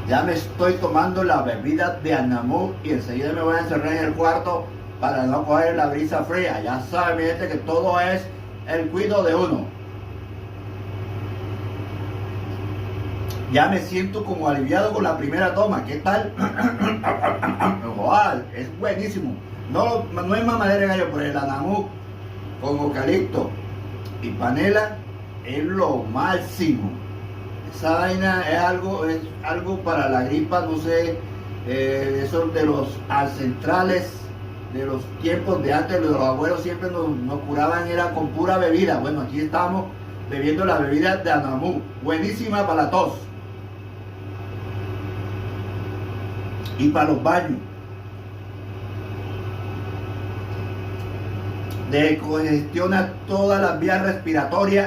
Ya me estoy tomando la bebida de Anamú y enseguida me voy a encerrar en el cuarto para no coger la brisa fría. Ya saben, mi gente, que todo es el cuidado de uno. Ya me siento como aliviado con la primera toma. ¿Qué tal? Joder, es buenísimo. No es mamadera de gallo, pero el Anamú con eucalipto y panela es lo máximo. Esa vaina es algo para la gripa, no sé, esos de los ancestrales, de los tiempos de antes, los abuelos siempre nos curaban, era con pura bebida. Bueno, aquí estamos bebiendo la bebida de Anamú, buenísima para la tos y para los baños. Descongestiona todas las vías respiratorias